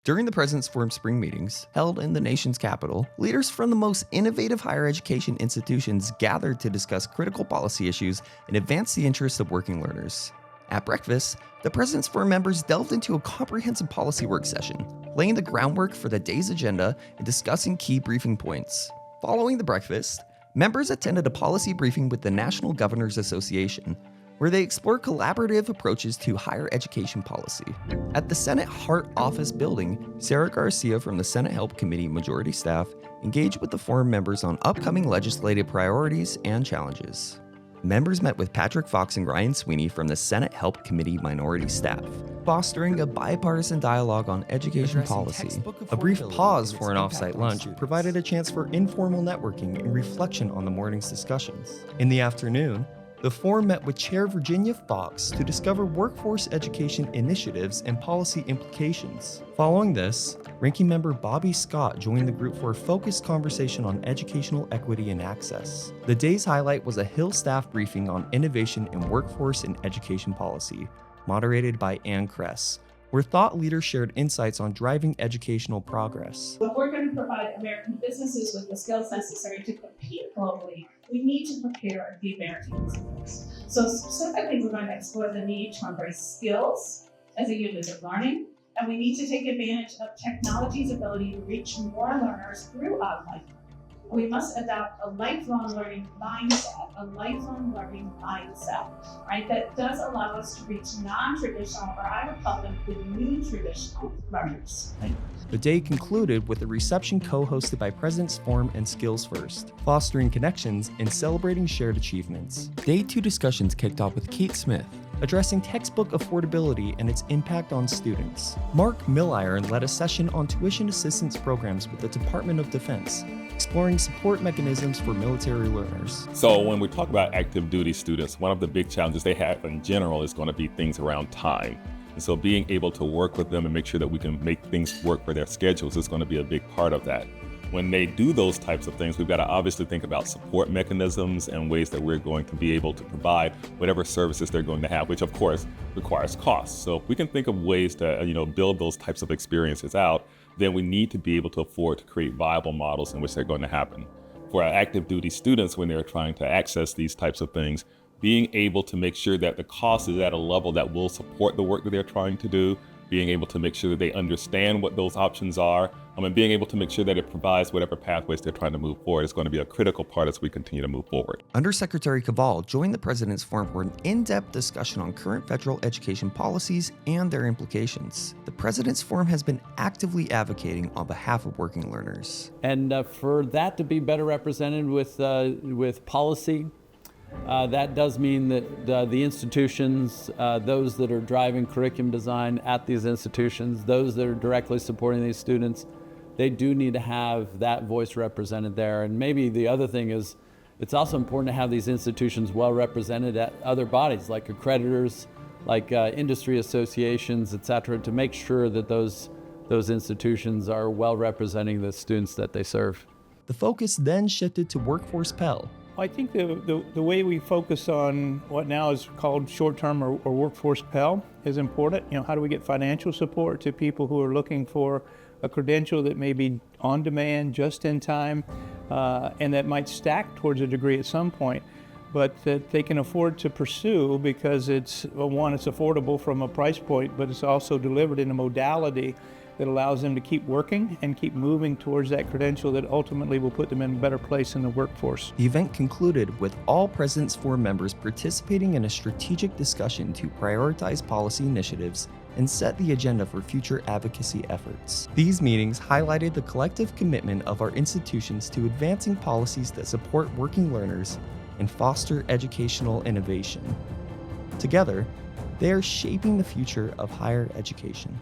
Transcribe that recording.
During the President's Forum spring meetings, held in the nation's capital, leaders from the most innovative higher education institutions gathered to discuss critical policy issues and advance the interests of working learners. At breakfast, the President's Forum members delved into a comprehensive policy work session, laying the groundwork for the day's agenda and discussing key briefing points. Following the breakfast, members attended a policy briefing with the National Governors Association, where they explore collaborative approaches to higher education policy. At the Senate Hart Office building, Sarah Garcia from the Senate Help Committee majority staff engaged with the forum members on upcoming legislative priorities and challenges. Members met with Patrick Fox and Ryan Sweeney from the Senate Help Committee minority staff, fostering a bipartisan dialogue on education policy. A brief pause for an off-site lunch provided a chance for informal networking and reflection on the morning's discussions. In the afternoon, the forum met with Chair Virginia Fox to discover workforce education initiatives and policy implications. Following this, Ranking Member Bobby Scott joined the group for a focused conversation on educational equity and access. The day's highlight was a Hill staff briefing on innovation in workforce and education policy, moderated by Ann Kress, where thought leaders shared insights on driving educational progress. If we're going to provide American businesses with the skills necessary to compete globally, we need to prepare the American business. So specifically, we're going to explore the need to embrace skills as a unit of learning, and we need to take advantage of technology's ability to reach more learners throughout life. We must adopt a lifelong learning mindset, right? That does allow us to reach non-traditional, or I would call them the new traditional learners. The day concluded with a reception co-hosted by President's Forum and Skills First, fostering connections and celebrating shared achievements. Day 2 discussions kicked off with Kate Smith, addressing textbook affordability and its impact on students. Mark Milliron led a session on tuition assistance programs with the Department of Defense, exploring support mechanisms for military learners. So when we talk about active duty students, one of the big challenges they have in general is going to be things around time. And so being able to work with them and make sure that we can make things work for their schedules is going to be a big part of that. When they do those types of things, we've got to obviously think about support mechanisms and ways that we're going to be able to provide whatever services they're going to have, which of course requires costs. So if we can think of ways to build those types of experiences out, then we need to be able to afford to create viable models in which they're going to happen. For our active duty students, when they're trying to access these types of things, being able to make sure that the cost is at a level that will support the work that they're trying to do, being able to make sure that they understand what those options are, and being able to make sure that it provides whatever pathways they're trying to move forward is going to be a critical part as we continue to move forward. Undersecretary Caval joined the President's Forum for an in-depth discussion on current federal education policies and their implications. The President's Forum has been actively advocating on behalf of working learners. And for that to be better represented with policy, that does mean that the institutions, those that are driving curriculum design at these institutions, those that are directly supporting these students, they do need to have that voice represented there. And maybe the other thing is, it's also important to have these institutions well represented at other bodies like accreditors, like industry associations, et cetera, to make sure that those institutions are well representing the students that they serve. The focus then shifted to Workforce Pell. I think the way we focus on what now is called short-term or workforce Pell is important. How do we get financial support to people who are looking for a credential that may be on demand, just in time, and that might stack towards a degree at some point, but that they can afford to pursue because it's affordable from a price point, but it's also delivered in a modality that allows them to keep working and keep moving towards that credential that ultimately will put them in a better place in the workforce. The event concluded with all President's Forum members participating in a strategic discussion to prioritize policy initiatives and set the agenda for future advocacy efforts. These meetings highlighted the collective commitment of our institutions to advancing policies that support working learners and foster educational innovation. Together, they are shaping the future of higher education.